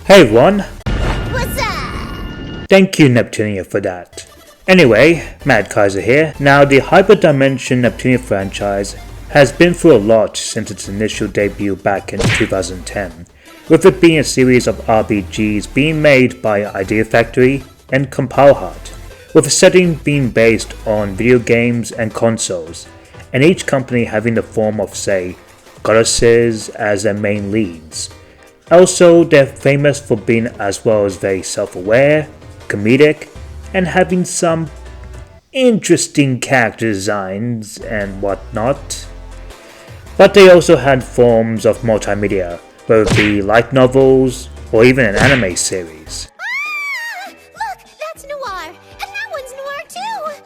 Hey everyone, What's up? thank you Neptunia for that. Anyway, Mad Kaiser here. Now the Hyperdimension Neptunia franchise has been through a lot since its initial debut back in 2010, with it being a series of RPGs being made by Idea Factory and Compile-Heart, with the setting being based on video games and consoles, and each company having the form of, say, goddesses as their main leads. Also, they're famous for being as well as very self-aware, comedic, and having some interesting character designs and whatnot. But they also had forms of multimedia, whether it be light novels or even an anime series. Look, that's noir, and that one's noir too.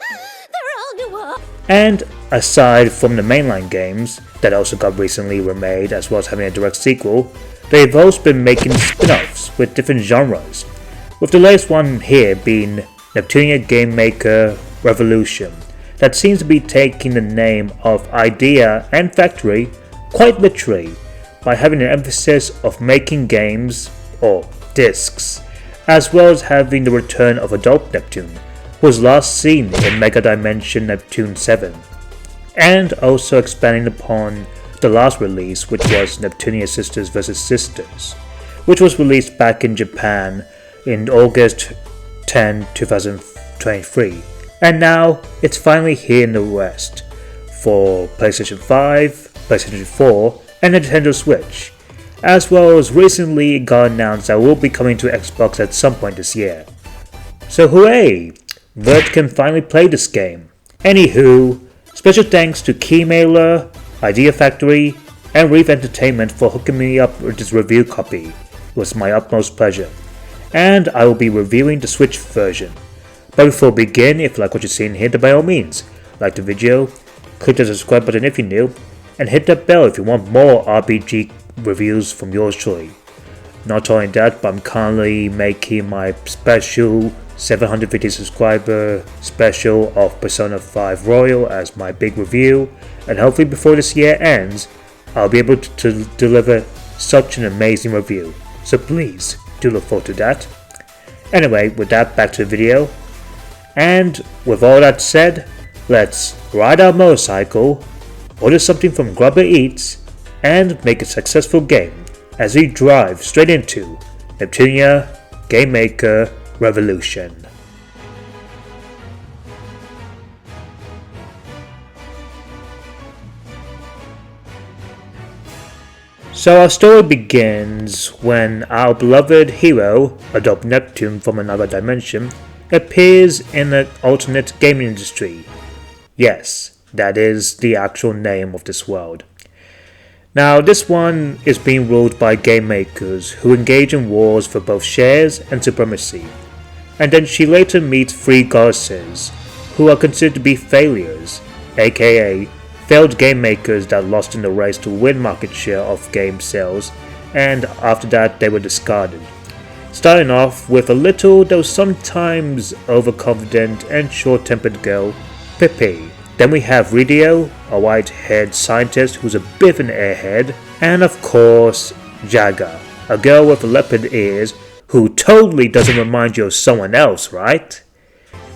They're all noir. And aside from the mainline games that also got recently remade as well as having a direct sequel, they've also been making spin-offs with different genres, with the latest one here being Neptunia Gamemaker Revolution, that seems to be taking the name of Idea and Factory quite literally by having an emphasis of making games, or discs, as well as having the return of adult Neptune, who was last seen in Mega Dimension Neptune 7, and also expanding upon the last release, which was Neptunia Sisters vs. Sisters, which was released back in Japan in August 10, 2023, and now it's finally here in the West for PlayStation 5, PlayStation 4, and Nintendo Switch, as well as recently it got announced that it will be coming to Xbox at some point this year. So hooray! Vert can finally play this game. Anywho, special thanks to Keymailer, Idea Factory, and Reef Entertainment for hooking me up with this review copy. It was my utmost pleasure. And I will be reviewing the Switch version. But before we begin, if you like what you're seeing here, then by all means, like the video, click the subscribe button if you're new, and hit that bell if you want more RPG reviews from yours truly. Not only that, but I'm currently making my special 750 subscriber special of Persona 5 Royal as my big review, and hopefully before this year ends, I'll be able to deliver such an amazing review, so please do look forward to that. Anyway, with that, back to the video, and with all that said, let's ride our motorcycle, order something from Grubber Eats, and make a successful game as we drive straight into Neptunia Gamemaker Revolution. So our story begins when our beloved hero, adult Neptune from another dimension, appears in an alternate gaming industry. Yes, that is the actual name of this world. Now this one is being ruled by game makers who engage in wars for both shares and supremacy. And then she later meets three goddesses who are considered to be failures, aka failed game makers that lost in the race to win market share of game sales, and after that they were discarded. Starting off with a little though sometimes overconfident and short-tempered girl, Pippi. Then we have Ridio, a white-haired scientist who's a bit of an airhead, and of course Jaga, a girl with leopard ears who totally doesn't remind you of someone else, right?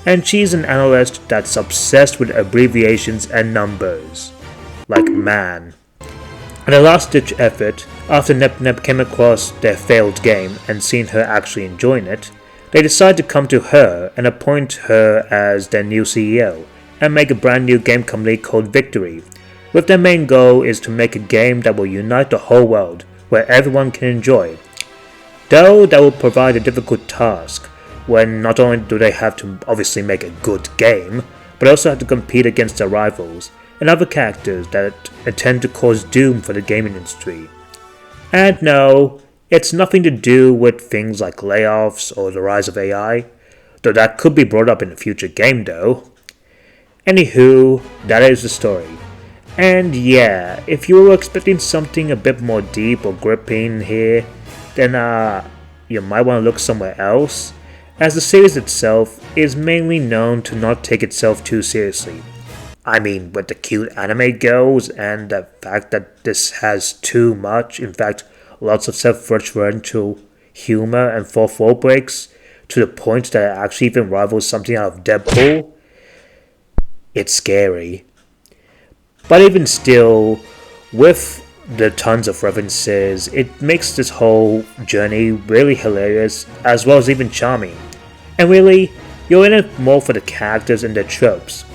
And she's an analyst that's obsessed with abbreviations and numbers. Like man. In a last-ditch effort, after Nep came across their failed game and seen her actually enjoying it, they decide to come to her and appoint her as their new CEO, and make a brand new game company called Victory, with their main goal is to make a game that will unite the whole world, where everyone can enjoy. Though that will provide a difficult task, when not only do they have to obviously make a good game, but also have to compete against their rivals and other characters that intend to cause doom for the gaming industry. And no, it's nothing to do with things like layoffs or the rise of AI, though that could be brought up in a future game though. Anywho, that is the story. And yeah, if you were expecting something a bit more deep or gripping here, then you might want to look somewhere else, as the series itself is mainly known to not take itself too seriously. I mean, with the cute anime girls and the fact that this has too much, in fact, lots of self-referential humor and fourth wall breaks to the point that it actually even rivals something out of Deadpool, it's scary. But even still, with the tons of references, it makes this whole journey really hilarious as well as even charming. And really, you're in it more for the characters and their tropes,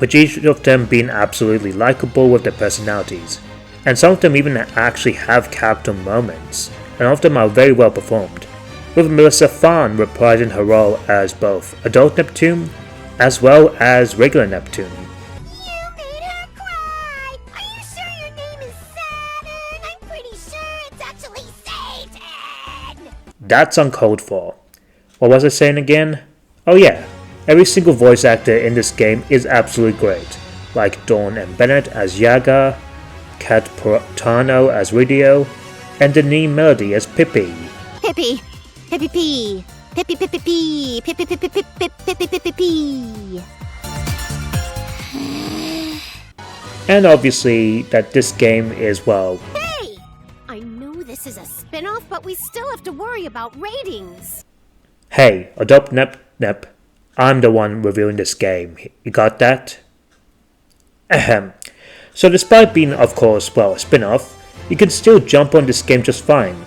with each of them being absolutely likable with their personalities, and some of them even actually have character moments, and all of them are very well performed, with Melissa Phan reprising her role as both Adult Neptune as well as regular Neptune. You made her cry! Are you sure your name is Saturn? I'm pretty sure it's actually Satan! That's uncalled for. What was I saying again? Oh yeah, every single voice actor in this game is absolutely great, like Dawn and Bennett as Yaga, Kat Portano as Ridio, and Denise Melody as Pippi. Pippi! Pippi Pee! Pippi Pippi Pee! Pippi Pippi Pippi Pippi Pippi Pee! And obviously that this game is, well... Hey! I know this is a spin-off, but we still have to worry about ratings. Hey, Adopt Nep, I'm the one reviewing this game. You got that? Ahem. So despite being, of course, well, a spin-off, you can still jump on this game just fine.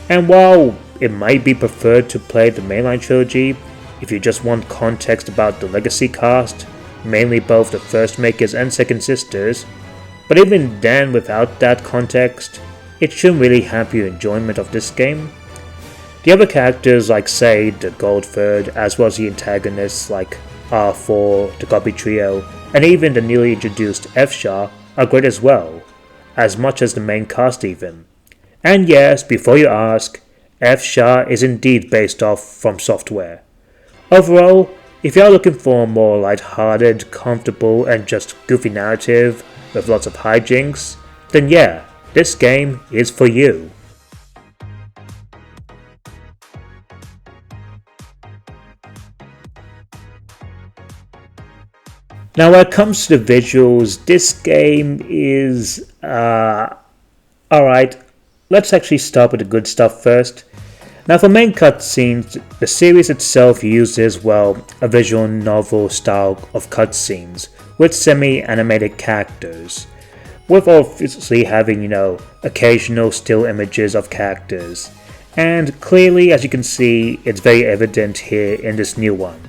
And while it might be preferred to play the mainline trilogy, if you just want context about the legacy cast, mainly both the first makers and second sisters, but even then without that context, it shouldn't really hamper your enjoyment of this game. The other characters like, say, the Goldthird, as well as the antagonists like Arfoire, the Guppy Trio, and even the newly introduced F-Sha are great as well, as much as the main cast even. And yes, before you ask, F-Sha is indeed based off From Software. Overall, if you are looking for a more light-hearted, comfortable, and just goofy narrative with lots of hijinks, then yeah, this game is for you. Now when it comes to the visuals, this game is... alright, let's actually start with the good stuff first. Now for main cutscenes, the series itself uses, well, a visual novel style of cutscenes with semi-animated characters, with obviously having, occasional still images of characters. And clearly, as you can see, it's very evident here in this new one.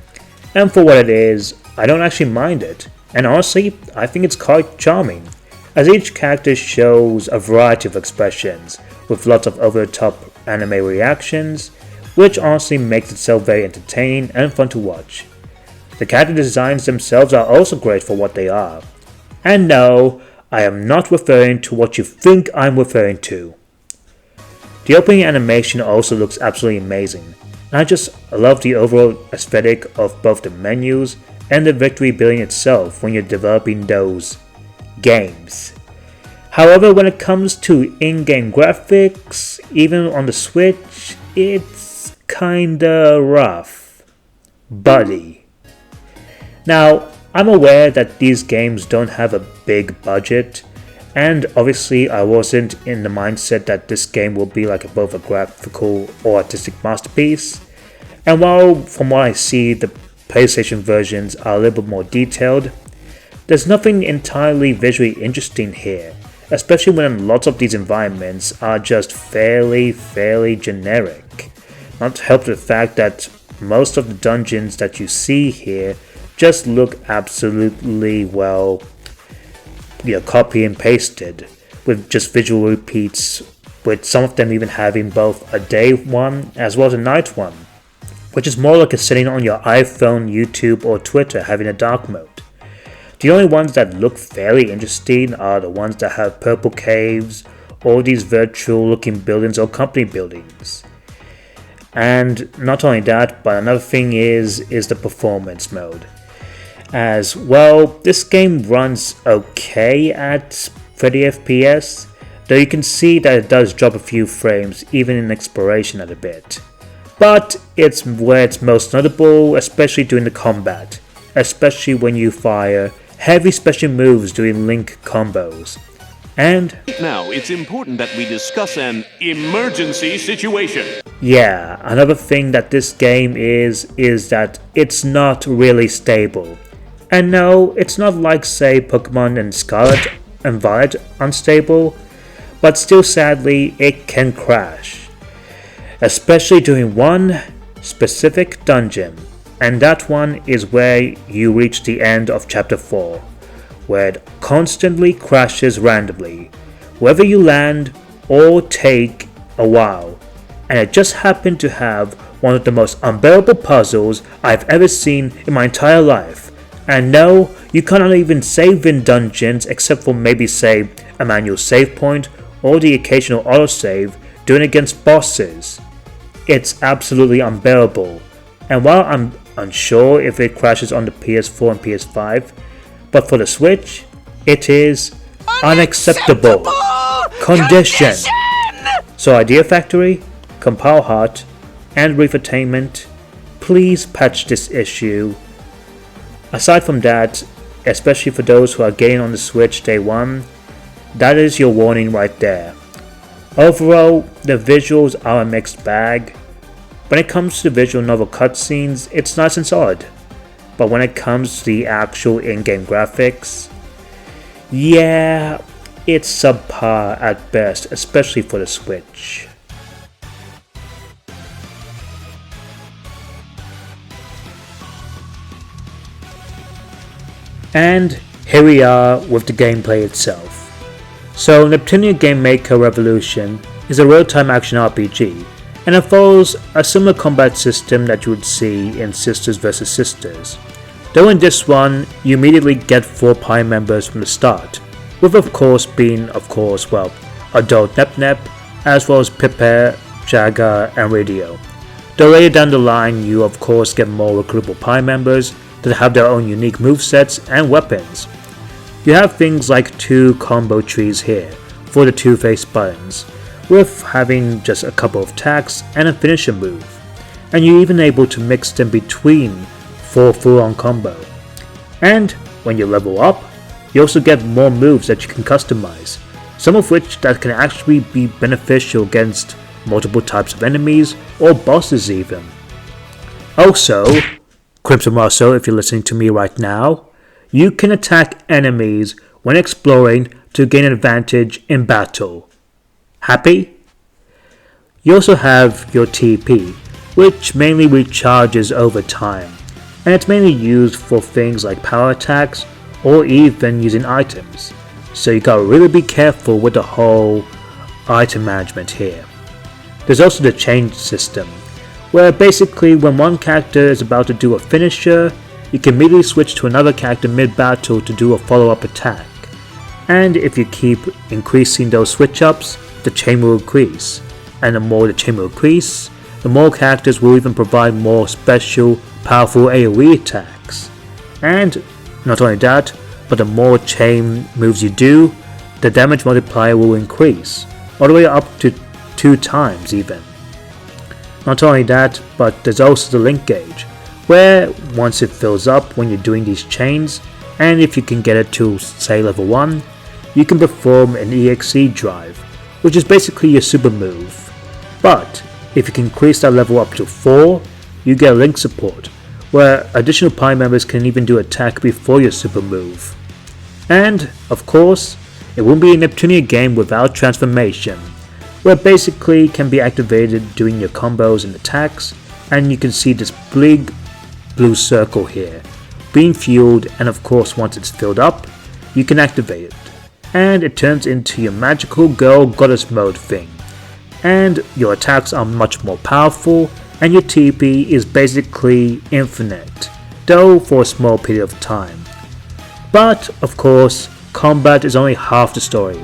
And for what it is, I don't actually mind it, and honestly, I think it's quite charming, as each character shows a variety of expressions, with lots of over-the-top anime reactions, which honestly makes itself very entertaining and fun to watch. The character designs themselves are also great for what they are. And no, I am not referring to what you think I'm referring to. The opening animation also looks absolutely amazing, and I just love the overall aesthetic of both the menus and the victory building itself when you're developing those games. However, when it comes to in-game graphics, even on the Switch, it's kinda rough. Buddy. Now, I'm aware that these games don't have a big budget, and obviously I wasn't in the mindset that this game will be like both a graphical or artistic masterpiece, and while from what I see the PlayStation versions are a little bit more detailed, there's nothing entirely visually interesting here, especially when lots of these environments are just fairly generic. Not to help the fact that most of the dungeons that you see here just look absolutely, well, copy and pasted, with just visual repeats, with some of them even having both a day one as well as a night one, which is more like a setting on your iPhone, YouTube, or Twitter having a dark mode. The only ones that look fairly interesting are the ones that have purple caves, or these virtual looking buildings or company buildings. And not only that, but another thing is the performance mode. As well, this game runs okay at 30 FPS, though you can see that it does drop a few frames even in exploration at a bit. But it's where it's most notable, especially during the combat, especially when you fire heavy special moves doing link combos. And Now, it's important that we discuss an emergency situation. yeah, another thing that this game is that it's not really stable. And no, it's not like say Pokemon and Scarlet and Violet unstable, but still sadly it can crash. Especially during one specific dungeon, and that one is where you reach the end of chapter 4, where it constantly crashes randomly, whether you land or take a while, and it just happened to have one of the most unbearable puzzles I've ever seen in my entire life. And no, you cannot even save in dungeons except for maybe say a manual save point or the occasional autosave doing against bosses. It's absolutely unbearable, and while I'm unsure if it crashes on the PS4 and PS5, but for the Switch, it is unacceptable condition. So Idea Factory, Compile Heart, and Reefatainment, please patch this issue. Aside from that, especially for those who are getting on the Switch day one, that is your warning right there. Overall, the visuals are a mixed bag. When it comes to the visual novel cutscenes, it's nice and solid. But when it comes to the actual in-game graphics, yeah, it's subpar at best, especially for the Switch. And here we are with the gameplay itself. So Neptunia Gamemaker Revolution is a real-time action RPG, and it follows a similar combat system that you would see in Sisters vs Sisters. Though in this one, you immediately get 4 party members from the start, with of course being adult Nep, as well as Piper, Jagger and Radio. Though later down the line you of course get more recruitable party members that have their own unique movesets and weapons. You have things like 2 combo trees here for the 2-face buttons, with having just a couple of attacks and a finisher move, and you're even able to mix them between 4 full-on combo. And when you level up, you also get more moves that you can customize, some of which that can actually be beneficial against multiple types of enemies or bosses even. Also, Crimson Russell, if you're listening to me right now, you can attack enemies when exploring to gain an advantage in battle. Happy? You also have your TP, which mainly recharges over time, and it's mainly used for things like power attacks or even using items, so you gotta really be careful with the whole item management here. There's also the change system, where basically when one character is about to do a finisher, you can immediately switch to another character mid-battle to do a follow-up attack, and if you keep increasing those switch-ups, the chain will increase, and the more the chain will increase, the more characters will even provide more special, powerful AoE attacks. And not only that, but the more chain moves you do, the damage multiplier will increase, all the way up to 2 times even. Not only that, but there's also the link gauge, where once it fills up when you're doing these chains, and if you can get it to say level 1, you can perform an EXE drive, which is basically your super move. But if you can increase that level up to 4, you get link support, where additional party members can even do attack before your super move. And of course, it wouldn't be a Neptunia game without transformation, where basically can be activated doing your combos and attacks, and you can see this big blue circle here being fueled, and of course once it's filled up, you can activate it, and it turns into your magical girl goddess mode thing, and your attacks are much more powerful, and your TP is basically infinite, though for a small period of time. But of course, combat is only half the story.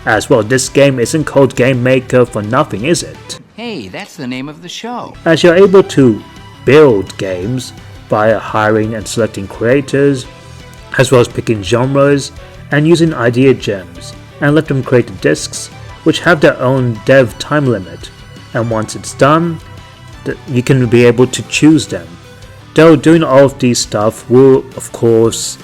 As well, this game isn't called Gamemaker for nothing, is it? Hey, that's the name of the show. As you're able to build games via hiring and selecting creators, as well as picking genres and using idea gems, and let them create the discs, which have their own dev time limit, and once it's done, you can be able to choose them. Though doing all of these stuff will of course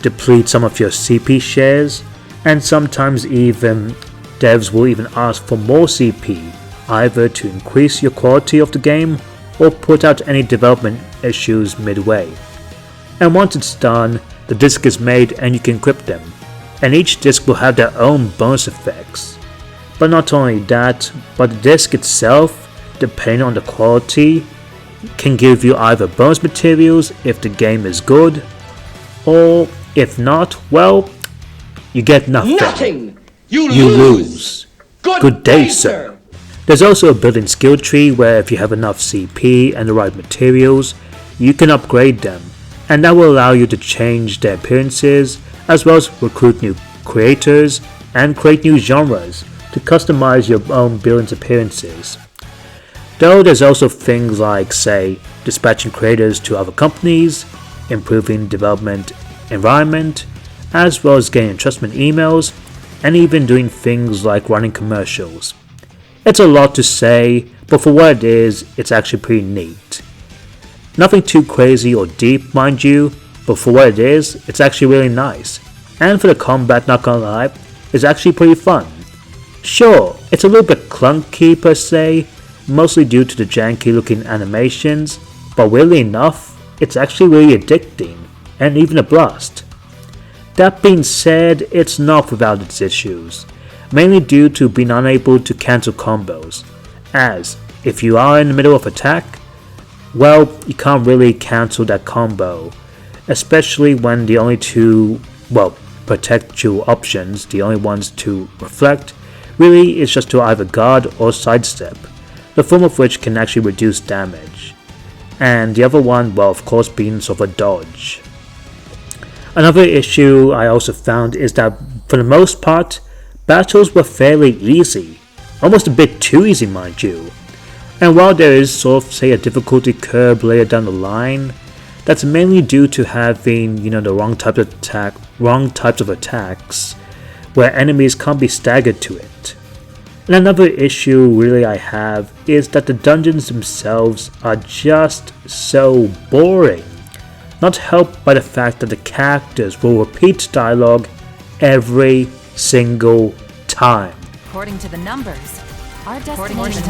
deplete some of your CP shares, and sometimes even devs will even ask for more CP, either to increase your quality of the game or put out any development issues midway. And once it's done, the disc is made and you can encrypt them, and each disc will have their own bonus effects. But not only that, but the disc itself, depending on the quality, can give you either bonus materials if the game is good, or if not, well, you get nothing. Nothing! You lose. Good day, sir. There's also a built-in skill tree where if you have enough CP and the right materials, you can upgrade them, and that will allow you to change their appearances, as well as recruit new creators and create new genres to customize your own building's appearances. Though there's also things like, say, dispatching creators to other companies, improving development environment, as well as getting entrustment emails, and even doing things like running commercials. It's a lot to say, but for what it is, it's actually pretty neat. Nothing too crazy or deep, mind you, but for what it is, it's actually really nice. And for the combat, not gonna lie, it's actually pretty fun. Sure, it's a little bit clunky per se, mostly due to the janky looking animations, but weirdly enough, it's actually really addicting, and even a blast. That being said, it's not without its issues, mainly due to being unable to cancel combos, as if you are in the middle of attack, well, you can't really cancel that combo, especially when the only two, protectual options, the only ones to reflect, really is just to either guard or sidestep, the form of which can actually reduce damage, and the other one, well, of course, being sort of a dodge. Another issue I also found is that, for the most part, battles were fairly easy, almost a bit too easy, mind you. And while there is sort of, say, a difficulty curve later down the line, that's mainly due to having, the wrong types of attacks, where enemies can't be staggered to it. And another issue really I have is that the dungeons themselves are just so boring, not helped by the fact that the characters will repeat dialogue every single time. According to the numbers, our destination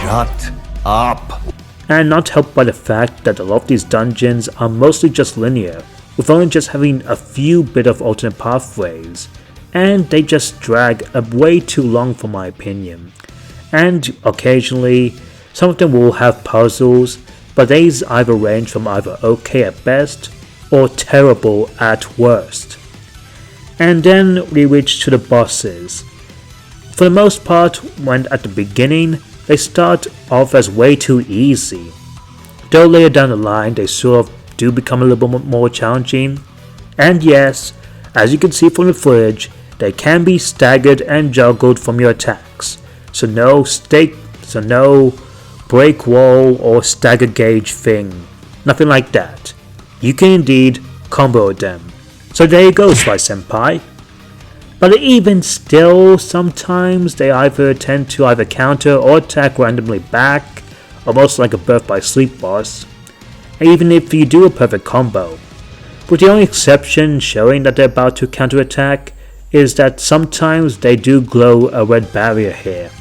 Shut up. And not helped by the fact that a lot of these dungeons are mostly just linear, with only just having a few bit of alternate pathways, and they just drag way too long for my opinion. And occasionally, some of them will have puzzles, but these either range from either okay at best or terrible at worst. And then we reach to the bosses. For the most part, when at the beginning, they start off as way too easy, though later down the line they sort of do become a little bit more challenging, and yes, as you can see from the footage, they can be staggered and juggled from your attacks, so no break wall or stagger gauge thing, nothing like that. You can indeed combo them. So there you go, Slice Senpai. But even still, sometimes they either tend to either counter or attack randomly back, almost like a Birth by Sleep boss, even if you do a perfect combo. With the only exception showing that they're about to counterattack is that sometimes they do glow a red barrier here.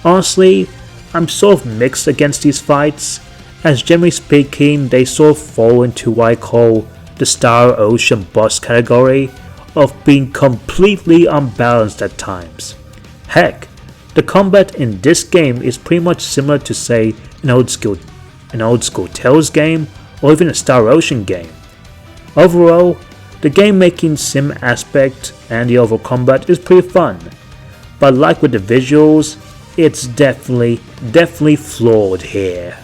Honestly, I'm sort of mixed against these fights, as generally speaking they sort of fall into what I call the Star Ocean boss category of being completely unbalanced at times. Heck, the combat in this game is pretty much similar to, say, an old school Tales game or even a Star Ocean game. Overall, the game making sim aspect and the overall combat is pretty fun, but like with the visuals, it's definitely flawed here.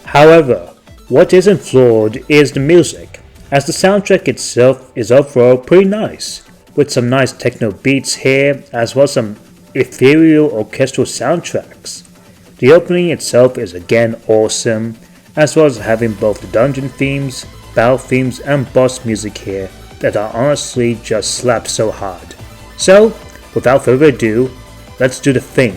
However, what isn't flawed is the music, as the soundtrack itself is overall pretty nice, with some nice techno beats here as well as some ethereal orchestral soundtracks. The opening itself is again awesome, as well as having both the dungeon themes, battle themes and boss music here that are honestly just slap so hard. So, without further ado, let's do the thing.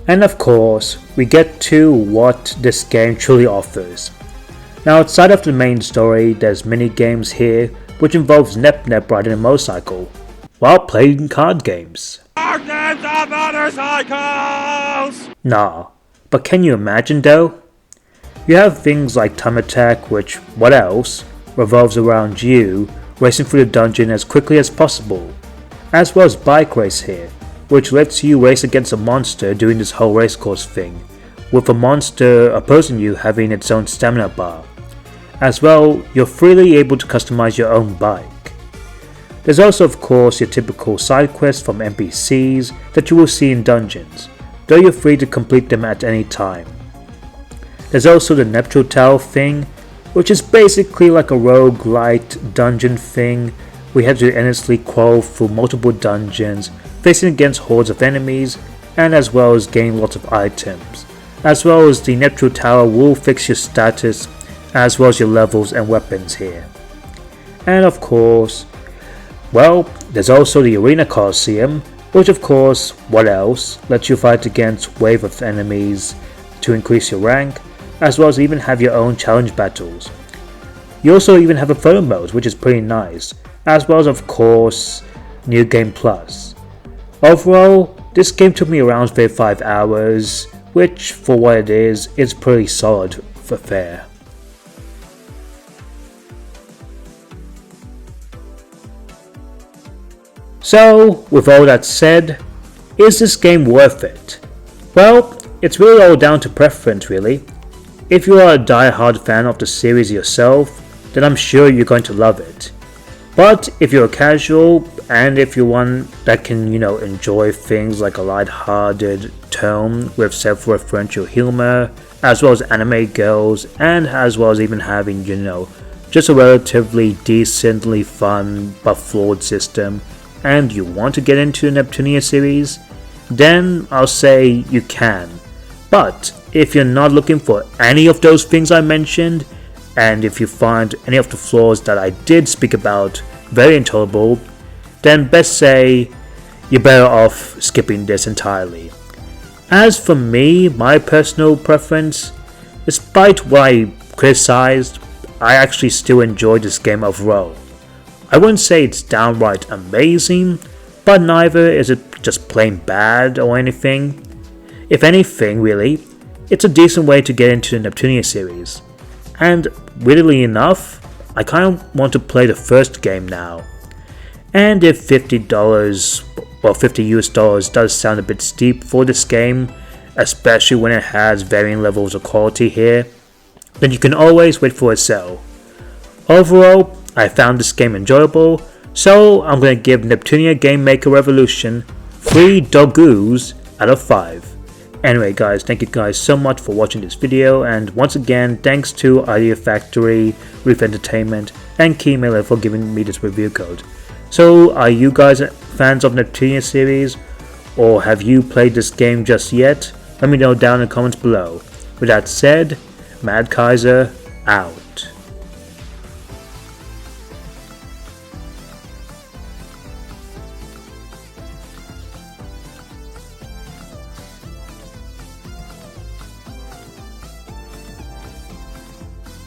And of course, we get to what this game truly offers. Now outside of the main story, there's mini games here which involves Nep riding a motorcycle while playing card games. Card games are motorcycles! Nah, but can you imagine though? You have things like Time Attack, which, what else, revolves around you racing through the dungeon as quickly as possible, as well as Bike Race here, which lets you race against a monster doing this whole race course thing, with a monster opposing you having its own stamina bar. As well, you're freely able to customize your own bike. There's also of course your typical side quests from NPCs that you will see in dungeons, though you're free to complete them at any time. There's also the Neptunia Tower thing, which is basically like a roguelite dungeon thing. We have to endlessly crawl through multiple dungeons, facing against hordes of enemies, and as well as gain lots of items. As well as the Neptunia Tower will fix your status, as well as your levels and weapons here. And of course, well, there's also the Arena Coliseum, which of course, what else, lets you fight against wave of enemies to increase your rank, as well as even have your own challenge battles. You also even have a photo mode, which is pretty nice, as well as of course, New Game Plus. Overall, this game took me around 35 hours, which for what it is pretty solid for fair. So, with all that said, is this game worth it? Well, it's really all down to preference really. If you are a die-hard fan of the series yourself, then I'm sure you're going to love it. But if you're a casual, and if you're one that can, enjoy things like a light-hearted tone with self-referential humor, as well as anime girls, and as well as even having, just a relatively decently fun but flawed system, and you want to get into the Neptunia series, then I'll say you can. But if you're not looking for any of those things I mentioned, and if you find any of the flaws that I did speak about very intolerable, then best say you're better off skipping this entirely. As for me, my personal preference, despite what I criticized, I actually still enjoyed this game overall. I wouldn't say it's downright amazing, but neither is it just plain bad or anything. If anything, really, it's a decent way to get into the Neptunia series. And weirdly enough, I kind of want to play the first game now. And if $50 US does sound a bit steep for this game, especially when it has varying levels of quality here, then you can always wait for a sale. Overall, I found this game enjoyable, so I'm going to give Neptunia Gamemaker Revolution 3 doggoos out of 5. Anyway guys, thank you guys so much for watching this video, and once again thanks to Idea Factory, Reef Entertainment and Keymailer for giving me this review code. So are you guys fans of Neptunia series, or have you played this game just yet? Let me know down in the comments below. With that said, Mad Kaiser out.